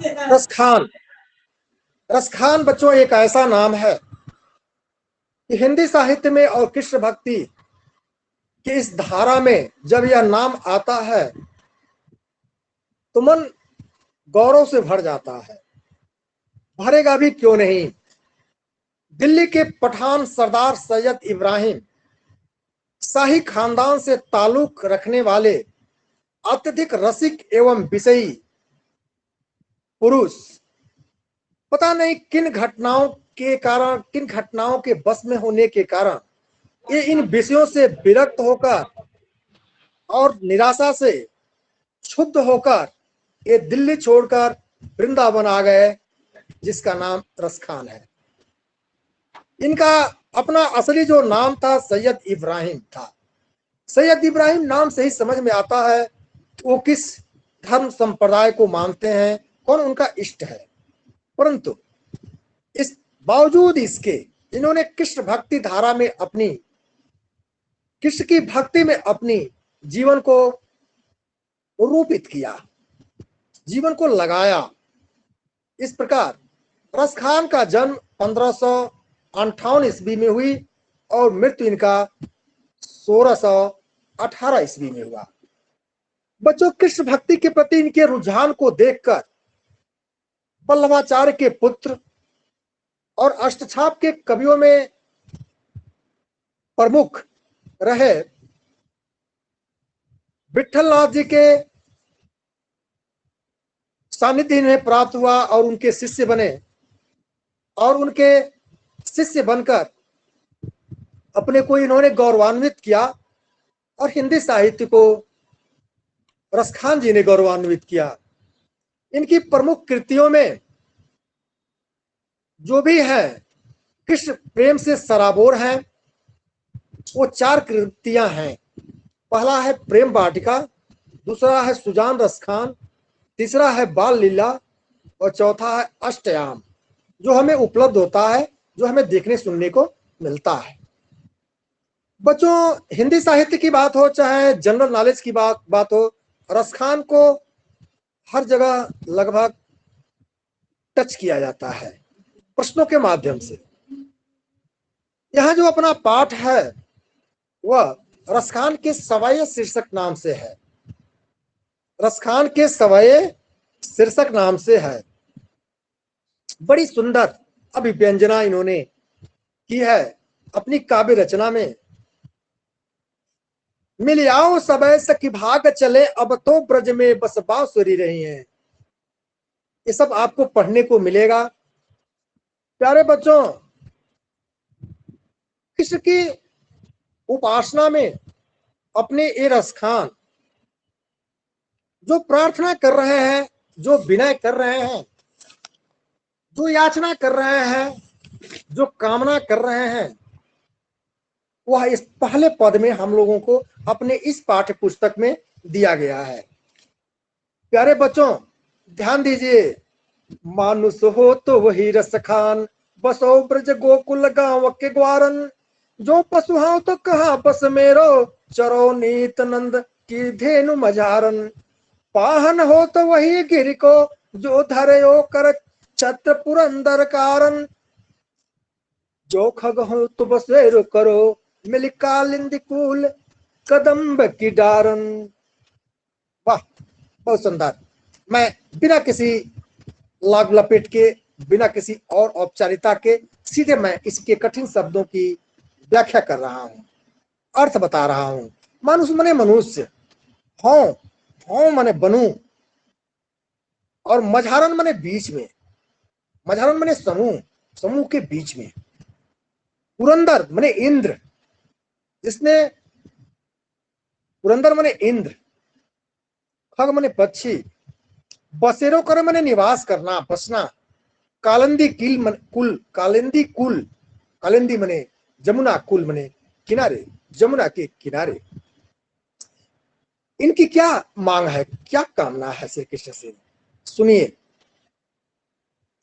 रसखान। रसखान बच्चों एक ऐसा नाम है कि हिंदी साहित्य में और कृष्ण भक्ति की इस धारा में जब यह नाम आता है तो मन गौरव से भर जाता है। भरेगा भी क्यों नहीं। दिल्ली के पठान सरदार सैयद इब्राहिम शाही खानदान से ताल्लुक रखने वाले अत्यधिक रसिक एवं विषयी पुरुष पता नहीं किन घटनाओं के बस में होने के कारण ये इन विषयों से विरक्त होकर और निराशा से क्षुब्ध होकर ये दिल्ली छोड़कर वृंदावन आ गए, जिसका नाम रसखान है। इनका अपना असली जो नाम था सैयद इब्राहिम था। सैयद इब्राहिम नाम से ही समझ में आता है वो किस धर्म संप्रदाय को मानते हैं, कौन उनका इष्ट है। परंतु इस बावजूद इसके इन्होंने कृष्ण भक्ति धारा में अपनी कृष्ण की भक्ति में अपनी जीवन को रूपित किया, जीवन को लगाया। इस प्रकार रसखान का जन्म 1558 ईस्वी में हुई और मृत्यु इनका 1618 ईस्वी में हुआ। बच्चों, कृष्ण भक्ति के प्रति इनके रुझान को देखकर वल्लभाचार्य के पुत्र और अष्टछाप के कवियों में प्रमुख रहे विठलनाथ जी के सानिध्य इन्हें प्राप्त हुआ और उनके शिष्य बने और उनके शिष्य बनकर अपने को इन्होंने गौरवान्वित किया और हिंदी साहित्य को रसखान जी ने गौरवान्वित किया। इनकी प्रमुख कृतियों में जो भी है कृष्ण प्रेम से सराबोर हैं, वो 4 कृतियां हैं। पहला है प्रेम वाटिका, दूसरा है सुजान रसखान, तीसरा है बाल लीला और चौथा है अष्टयाम, जो हमें उपलब्ध होता है, जो हमें देखने सुनने को मिलता है। बच्चों, हिंदी साहित्य की बात हो चाहे जनरल नॉलेज की बात हो, रसखान को हर जगह लगभग टच किया जाता है प्रश्नों के माध्यम से। यह जो अपना पाठ है वह रसखान के सवाये शीर्षक नाम से है। रसखान के सवाये शीर्षक नाम से है। बड़ी सुंदर अभिव्यंजना इन्होंने की है अपनी काव्य रचना में। मिल आओ सबय सखी भाग चले, अब तो ब्रज में बस बांसुरी रही हैं। ये सब आपको पढ़ने को मिलेगा। प्यारे बच्चों, कृष्ण की उपासना में अपने ये रसखान जो प्रार्थना कर रहे हैं, जो विनय कर रहे हैं, जो याचना कर रहे हैं, जो कामना कर रहे हैं, वह इस पहले पद में हम लोगों को अपने इस पाठ्य पुस्तक में दिया गया है। प्यारे बच्चों, ध्यान दीजिए। मानुष हो तो वही रसखान, बसो ब्रज गोकुल गांव के ग्वारन। जो पशु हो तो कहा बस मेरो, चरो नीत नंद की धेनु मझारन। पाहन हो तो वही गिर को, जो धरयो कर छत्र पुरंदर कारण। जो खग हो तो बसेरो करो, मिल कालिंदी कूल कदम्ब की डारन। वाह, बहुत सुंदर। मैं बिना किसी लाग लपेट के, बिना किसी और औपचारिकता के सीधे मैं इसके कठिन शब्दों की व्याख्या कर रहा हूं, अर्थ बता रहा हूं। मनुष्य मने मनुष्य, हो मने बनू, और मझारन मने बीच में, मझारन मने समूह, समूह के बीच में। पुरंदर मने इंद्र, जिसने पुरंदर मने इंद्र, खग मने पक्षी, बसेरो कर मने निवास करना, बसना, कालिंदी कुल, कालिंदी कुल, कालिंदी मने जमुना, कुल मने किनारे, जमुना के किनारे। इनकी क्या मांग है, क्या कामना है श्री कृष्ण से, सुनिए।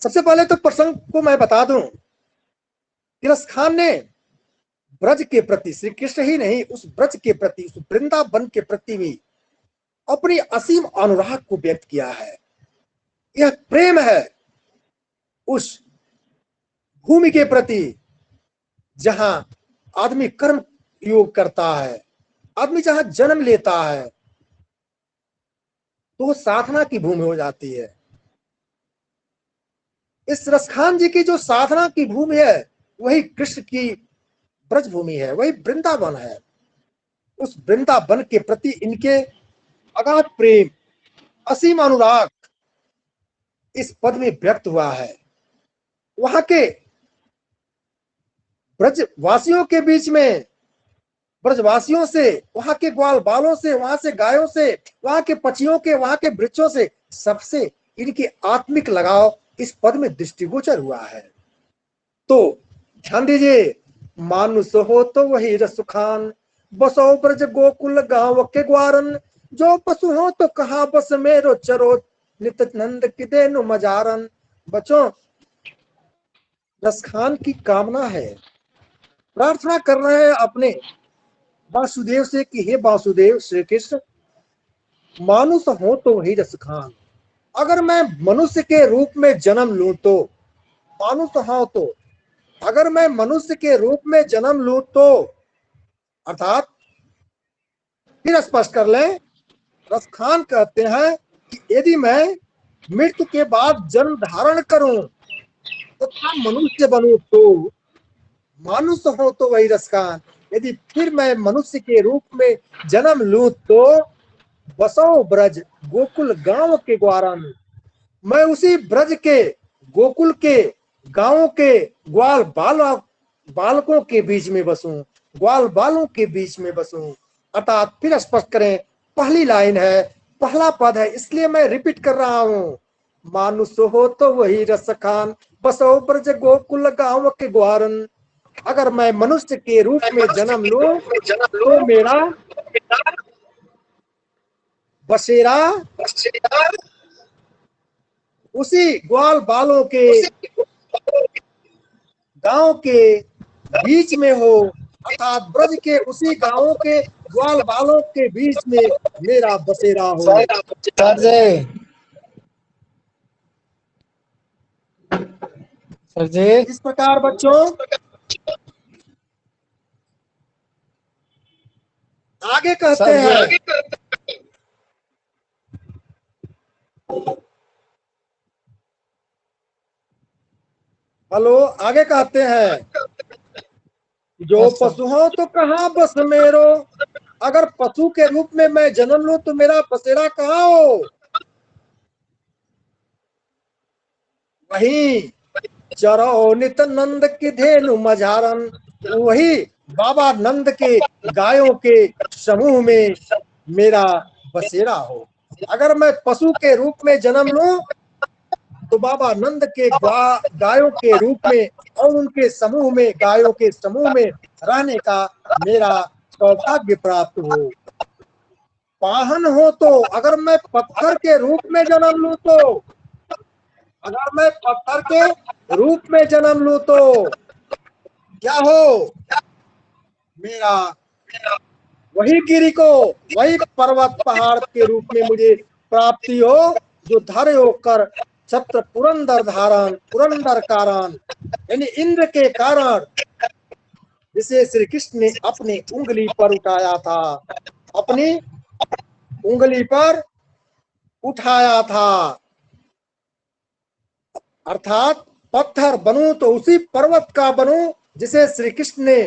सबसे पहले तो प्रसंग को मैं बता दूं कि रसखान ने ब्रज के प्रति, श्री कृष्ण ही नहीं, उस ब्रज के प्रति, उस वृंदावन के प्रति भी अपनी असीम अनुराग को व्यक्त किया है। यह प्रेम है उस भूमि के प्रति जहां आदमी कर्म योग करता है, आदमी जहां जन्म लेता है, तो वो साधना की भूमि हो जाती है। इस रसखान जी की जो साधना की भूमि है वही कृष्ण की ब्रज भूमि है, वही वृंदावन है। उस वृंदावन के प्रति इनके अगाध प्रेम, असीम अनुराग इस पद में व्यक्त हुआ है। वहां के ब्रजवासियों के बीच में, ब्रजवासियों से, वहां के ग्वाल बालों से, वहां से गायों से, वहां के पक्षियों के, वहां के वृक्षों से, सबसे इनकी आत्मिक लगाव इस पद में दृष्टिगोचर हुआ है। तो ध्यान दीजिए, मानुष हो तो वही रसखान, बसो ब्रज गोकुल गांव के ग्वारन, जो पशु हो तो कहा बस मेरो चरो, नित नंद की देनु मजारन। बच्चों, रसखान की कामना है, प्रार्थना कर रहे हैं अपने वासुदेव से कि हे वासुदेव श्री कृष्ण, मानुष हो तो वही रसखान। अगर मैं मनुष्य के रूप में जन्म लूं तो, मानुष हो तो, अगर मैं मनुष्य के रूप में जन्म लूं तो, अर्थात फिर स्पष्ट कर लें, रसखान कहते हैं कि यदि मैं मृत्यु के बाद जन्म धारण करूं तथा मनुष्य बनूं तो, मानुष हो तो वही रसखान। यदि फिर मैं मनुष्य के रूप में जन्म लूं तो, बसो ब्रज गोकुल गांव के ग्वारन, मैं उसी ब्रज के, गोकुल के, गांवों के ग्वाल बालकों के बीच में बसूं, ग्वाल बालों के बीच में बसूं। अर्थात फिर स्पष्ट करें, पहली लाइन है, पहला पद है, इसलिए मैं रिपीट कर रहा हूं, मानुष हो तो वही रसखान, बसो ब्रज गोकुल गांव के ग्वारन। अगर मैं मनुष्य के रूप में जन्म लूं तो मेरा बसेरा उसी ग्वाल बालों के गांव के बीच में हो, अर्थात ब्रज के उसी गांवों के ग्वाल बालों के बीच में मेरा बसेरा हो। सर जी, इस प्रकार बच्चों आगे कहते हैं, हेलो, आगे कहते हैं, जो पशु हो तो कहाँ बस मेरो, अगर पशु के रूप में मैं जन्म लूं तो मेरा बसेरा कहाँ हो। वही चरो नित नंद की धेनु मझारन, वही बाबा नंद के गायों के समूह में मेरा बसेरा हो। अगर मैं पशु के रूप में जन्म लूं तो बाबा नंद के गायों के रूप में और उनके समूह में, गायों के समूह में रहने का मेरा सौभाग्य प्राप्त हो। पाहन हो तो, अगर मैं पत्थर के रूप में जन्म लूं तो, अगर मैं पत्थर के रूप में जन्म लूं तो क्या हो, मेरा वही गिरी को, वही पर्वत पहाड़ के रूप में मुझे प्राप्ति हो, जो धरे होकर छत्र पुरंदर धारण, पुरंदर कारण, यानी इंद्र के कारण, जिसे श्री कृष्ण ने अपनी उंगली पर उठाया था, अपनी उंगली पर उठाया था। अर्थात पत्थर बनूं तो उसी पर्वत का बनूं जिसे श्री कृष्ण ने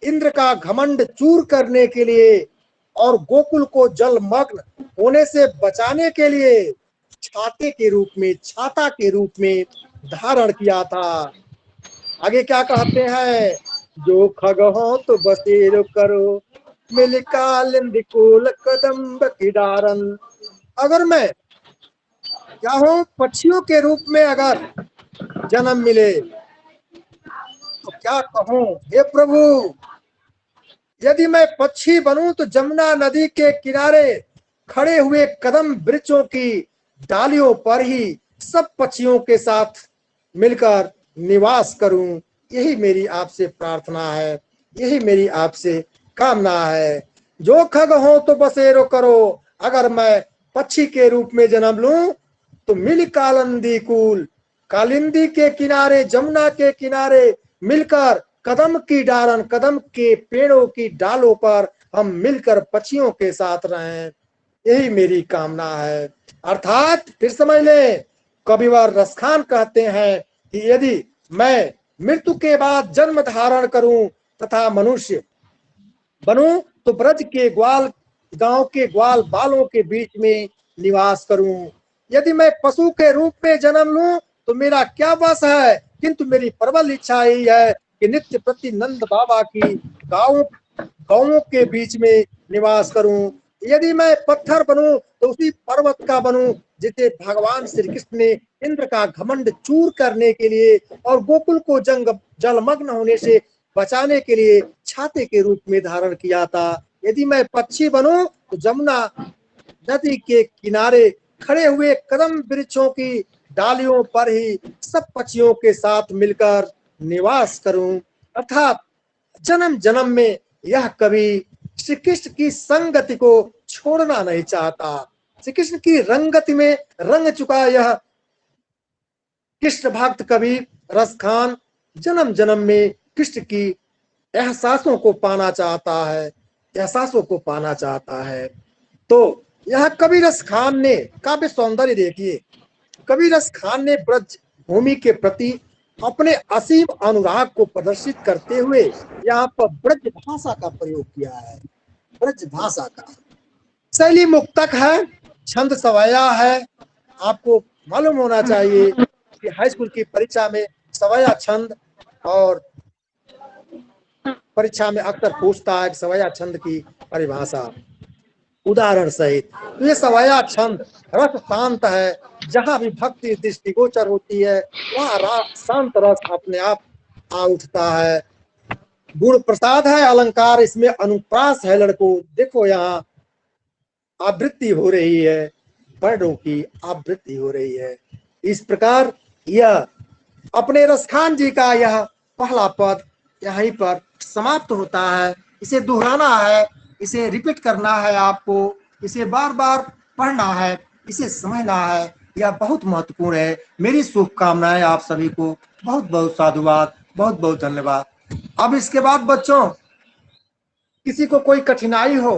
इंद्र का घमंड चूर करने के लिए और गोकुल को जलमग्न होने से बचाने के लिए छाते के रूप में, छाता के रूप में धारण किया था। आगे क्या कहते हैं, जो खग हो तो बसेरो करो, मिल कालिंद कुल कदम्ब की डारन। अगर मैं क्या हूं, पक्षियों के रूप में अगर जन्म मिले तो क्या कहूं, हे प्रभु, यदि मैं पक्षी बनूं तो जमुना नदी के किनारे खड़े हुए कदम वृक्षों की डालियों पर ही सब पक्षियों के साथ मिलकर निवास करूं। यही मेरी आपसे प्रार्थना है, यही मेरी आपसे कामना है। जो खग हो तो बसेरो करो, अगर मैं पक्षी के रूप में जन्म लूं तो मिल कालिंदी कूल, कालिंदी के किनारे, जमुना के किनारे मिलकर कदम की डालन, कदम के पेड़ों की डालों पर हम मिलकर पक्षियों के साथ रहें, यही मेरी कामना है। अर्थात फिर समझ ले, कविवर रसखान कहते हैं कि यदि मैं मृत्यु के बाद जन्म धारण करूं तथा मनुष्य बनूं तो ब्रज के ग्वाल, गांव के ग्वाल बालों के बीच में निवास करूं। यदि मैं पशु के रूप में जन्म लूं तो मेरा क्या बस है, किंतु मेरी प्रबल इच्छा यही है कि नित्य प्रति नंद बाबा की गांवों के बीच में निवास करूं। यदि मैं पत्थर बनूं तो उसी पर्वत का बनूं जिसे भगवान श्री कृष्ण ने इंद्र का घमंड चूर करने के लिए और गोकुल को जलमग्न होने से बचाने के लिए छाते के रूप में धारण किया था। यदि मैं पक्षी बनूं तो जमुना नदी के किनारे खड़े हुए कदम वृक्षों की डालियों पर ही सब पक्षियों के साथ मिलकर निवास करूं। अर्थात जन्म जन्म में यह कवि श्री कृष्ण की संगति को छोड़ना नहीं चाहता। श्री कृष्ण की रंगति में रंग चुका यह कृष्ण भक्त कवि रसखान जन्म जन्म में कृष्ण की एहसासों को पाना चाहता है, एहसासों को पाना चाहता है। तो यह कवि रसखान ने काव्य सौंदर्य देखिए, कवि रसखान ने ब्रज भूमि के प्रति अपने असीम अनुराग को प्रदर्शित करते हुए यहाँ पर ब्रज भाषा का प्रयोग किया है। ब्रज भाषा का शैली मुक्तक है, छंद सवैया है। आपको मालूम होना चाहिए कि हाई स्कूल की परीक्षा में सवैया छंद और परीक्षा में अक्सर पूछता है सवैया छंद की परिभाषा उदाहरण सहित। तो ये सवैया छंद रस शांत है, जहां भी भक्ति दृष्टिगोचर होती है वहां शांत रस अपने आप आ उठता है। गुण प्रसाद है अलंकार, इसमें अनुप्रास है लड़कों। देखो यहाँ आवृत्ति हो रही है, वर्णों की आवृत्ति हो रही है। इस प्रकार यह अपने रसखान जी का यह पहला पद यहीं पर समाप्त होता है। इसे दोहराना है, इसे रिपीट करना है, आपको इसे बार बार पढ़ना है, इसे समझना है। यह बहुत महत्वपूर्ण है। मेरी शुभकामनाएं आप सभी को। बहुत बहुत साधुवाद, बहुत बहुत धन्यवाद। अब इसके बाद बच्चों किसी को कोई कठिनाई हो,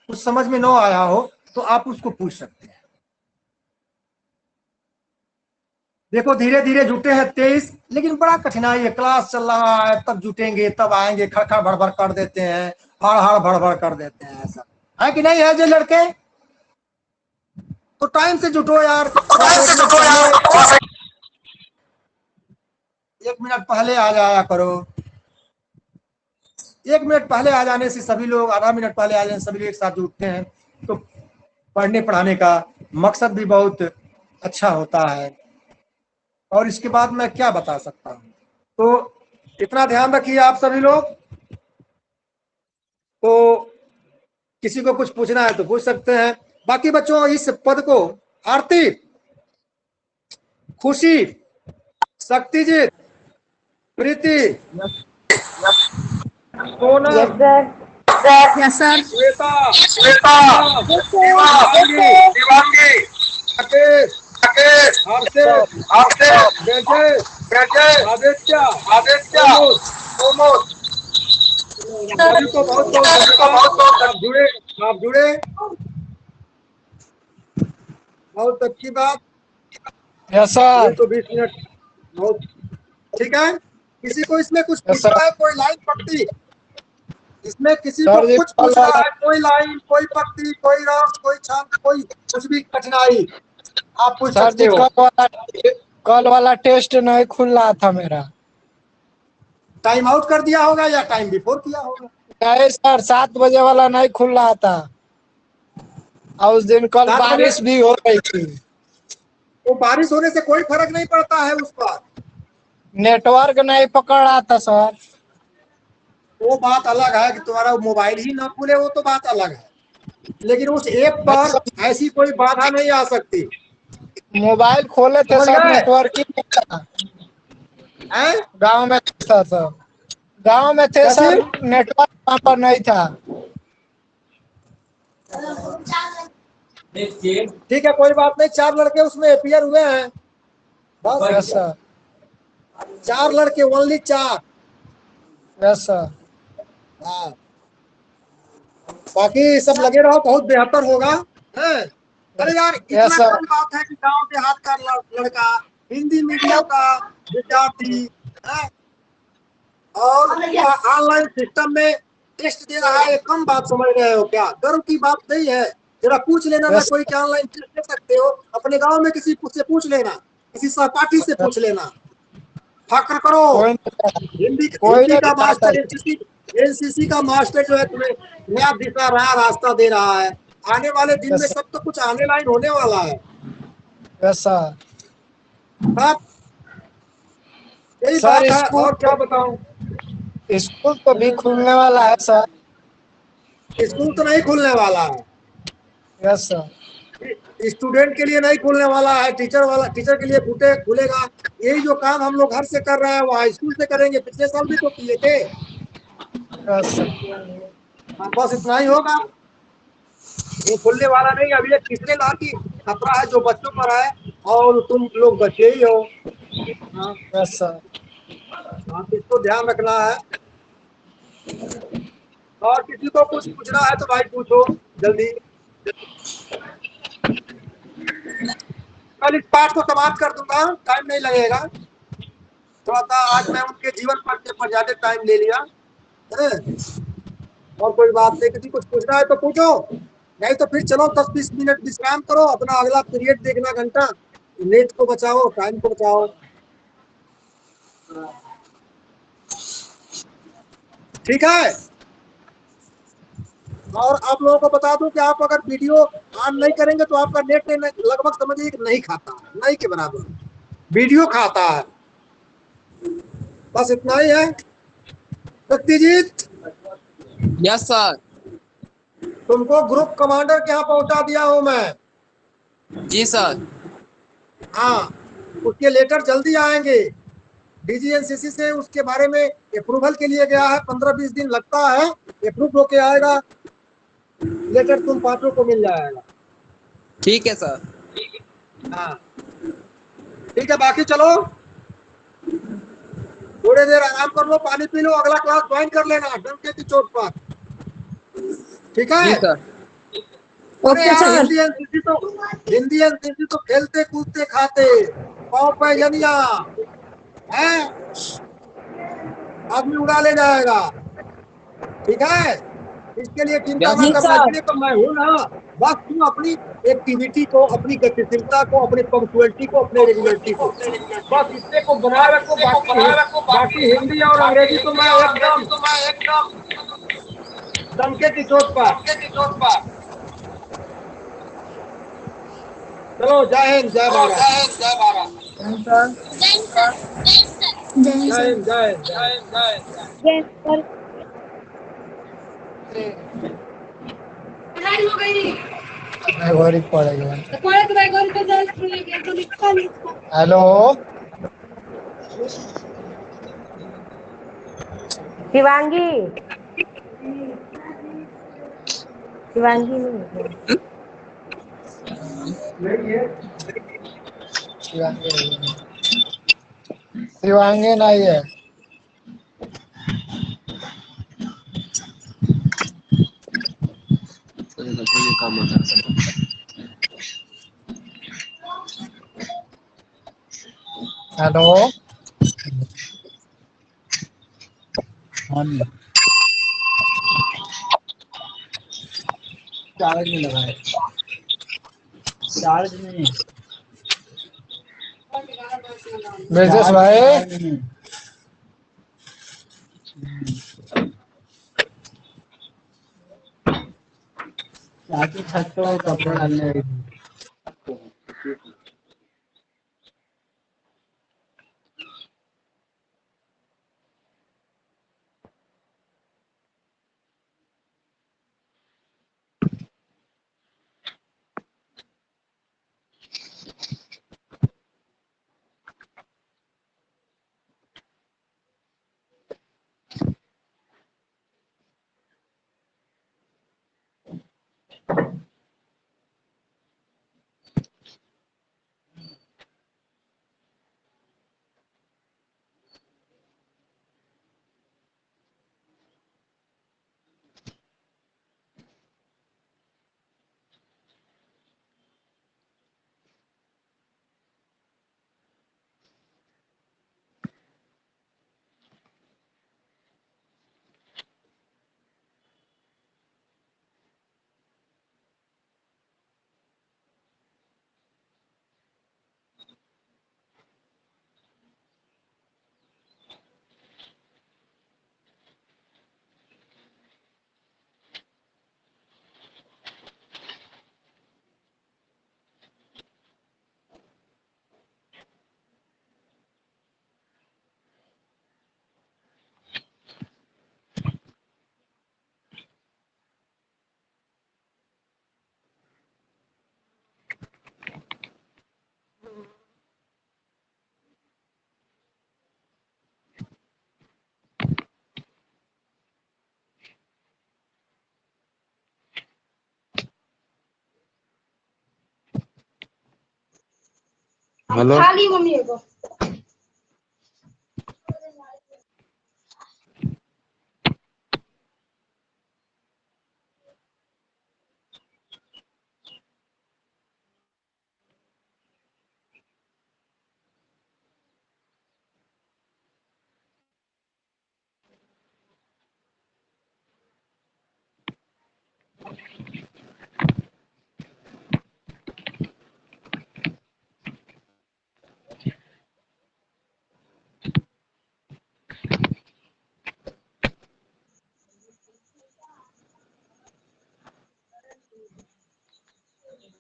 कुछ समझ में न आया हो तो आप उसको पूछ सकते हैं। देखो धीरे धीरे जुटे हैं 23, लेकिन बड़ा कठिनाई है। क्लास चल रहा है, तब जुटेंगे, तब आएंगे, खड़खड़ भड़बड़ कर देते हैं, हड़ भड़बड़ कर देते हैं। ऐसा है कि नहीं है जो लड़के? तो टाइम से जुटो यार, एक मिनट पहले आ जाया करो। 1 मिनट पहले आ जाने से सभी लोग, आधा मिनट पहले आ जाने से सभी लोग एक साथ जुटते हैं तो पढ़ने पढ़ाने का मकसद भी बहुत अच्छा होता है। और इसके बाद मैं क्या बता सकता हूँ, तो इतना ध्यान रखिए आप सभी लोग। तो किसी को कुछ पूछना है तो पूछ सकते हैं। बाकी बच्चों इस पद को आरती, खुशी, शक्तिजीत, प्रीति, Yes, Sonam, sir. Yes, sir. Shweta, Shweta, Yes, sir. Shivangi, Shivangi, Rakesh, Rakesh, हर्षित, आशीष, ब्रजेश, ब्रजेश, आदित्य, आदित्य, प्रमोद, प्रमोद, सभी को बहुत बहुत सभी को धन्यवाद। बहुत बहुत आप जुड़े, आप जुड़े, बहुत अच्छी बात। यस ये सर। तो 20 मिनट बहुत ठीक है। किसी को इसमें कुछ यस सर। पूछना है, कोई लाइन पढ़ती, इसमें किसी को सर जी कुछ पूछना है, कोई लाइन, कोई पक्ति, कोई राम, कोई छंद, कोई कुछ भी कठिनाई आप पूछ सर सकते जी हो। कल वाला टेस्ट नहीं खुल रहा था मेरा। टाइम आउट कर दिया होगा या टाइम बिफोर किया होगा? नहीं सर, 7 बजे वाला नहीं खुल रहा था और उस दिन कल 7 बजे? बारिश भी हो रही थी। वो बारिश होने से कोई फर्क नहीं पड़ता है उस पर, नेटवर्क नहीं पकड़ रहा था सर। वो बात अलग है कि तुम्हारा मोबाइल ही ना खुले, वो तो बात अलग है। लेकिन उस ऐप पर ऐसी कोई बाधा नहीं आ सकती। मोबाइल खोले थे समझ सर, गए? नेटवर्क ही नहीं था। हैं? गांव में था सर, गांव में थे कैसे? सर, नेटवर्क वहां पर नहीं था। ठीक है, कोई बात नहीं, 4 लड़के उसमें अपीयर हुए हैं बस। Yes sir. 4 लड़के, ओनली 4। Yes sir. हाँ, बाकी सब लगे रहो, बहुत बेहतर होगा। है। अरे यार, यस इतना सर। कम बात है कि गांव देहात का लड़का, हिंदी मीडियम का विद्यार्थी है, और ऑनलाइन सिस्टम में टेस्ट दे रहा है, ये कम बात समझ रहे हो क्या? गर्व की बात नहीं है? जरा पूछ लेना ना यस कोई कि ऑनलाइन टेस्ट दे सकते हो, अपने गांव में किसी से पूछ लेना, किसी सहपाठी से पूछ लेना। फक्र करो। कोई नहीं, हिंदी कोई हिंदी नहीं का बताता। मास्टर, एनसीसी का मास्टर जो है तुम्हें नया दिशा राह रास्ता दे रहा है। आने वाले दिन में यस सब तो कुछ आने लाइन होने वाला है। Yes sir. हाँ, यही सर बात है, स्कूल और क्या बताऊं। स्कूल तो भी खुलने वाला है सर। स्कूल तो नहीं खुलने वाला है, यस सर। स्टूडेंट के लिए नहीं खुलने वाला है, टीचर के लिए खुलेगा। यही जो काम हम लोग घर से कर रहे हैं वो हाई स्कूल से करेंगे, पिछले साल भी तो किए थे। Yes sir. हाँ, बस इतना ही होगा। ये खुलने वाला नहीं, अभी एक तीसरे लाख की खतरा है जो बच्चों पर है, और तुम लोग बच्चे ही हो। हाँ। Yes sir. हाँ, तो इसको ध्यान रखना है। और किसी को कुछ पूछना है तो भाई पूछो जल्दी। कल इस पाठ को समाप्त कर दूंगा, टाइम नहीं लगेगा। थोड़ा सा आज मैं उनके जीवन पर ज्यादा टाइम ले लिया है। और कोई बात नहीं, किसी कुछ पूछना है तो पूछो, नहीं तो फिर चलो 10-20 मिनट विश्राम करो, अपना अगला पीरियड देखना घंटा। नेट को बचाओ, टाइम को बचाओ। ठीक है। और आप लोगों को बता दूं कि आप अगर वीडियो ऑन नहीं करेंगे तो आपका नेट लगभग समझिए कि नहीं खाता है, नहीं के बराबर वीडियो खाता है। बस इतना ही है। Satyajit, yes sir. तुमको ग्रुप कमांडर के यहाँ पहुंचा दिया हूं मैं। जी सर। हाँ, उसके लेटर जल्दी आएंगे। डीजीएनसीसी से उसके बारे में अप्रूवल के लिए गया है, 15-20 दिन लगता है। अप्रूव होके आएगा, लेटर तुम पांचों को मिल जाएगा। ठीक है सर। हाँ, ठीक है, बाकी चलो थोड़ी देर आराम कर लो, पानी पी लो, अगला क्लास ज्वाइन कर लेना डंके की चोट पर। ठीक जी है। सर। अरे ओके यार, सर। हिंदी एनसीसी तो खेलते कूदते खाते, पाँव पैजनिया है, आदमी उड़ा ले जाएगा। ठीक है, इसके लिए चिंता यस ना जी करना, सर। इसलिए तो मैं हूं ना। बस तुम अपनी एक्टिविटी को, अपनी गतिशीलता को, अपनी पंक्चुअलिटी को, अपने रेगुलरिटी को, बस इतने को बनाए रखो। बाकी हिंदी और अंग्रेजी तो मैं एकदम दमके की चोट पर। चलो, जय हिंद, जय भारत। जय जय सर। हिंद, जय हिंद, जय हिंद। जय सर। घड़ी पड़ेगा। हेलो। शिवांगी। शिवांगी नहीं है। शिवांगी नहीं है। हेलो। हाँ जी। चार्ज नहीं लगा है। चार्ज नहीं। ब्रजेश भाई। चाची छत पे कपड़े डालने आई थी। हेलो खाली मम्मी एगो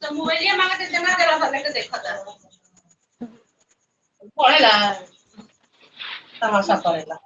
तो मोबाइल मांगा के जमा करा भले के देखा था पढ़ेला तमाशा करेला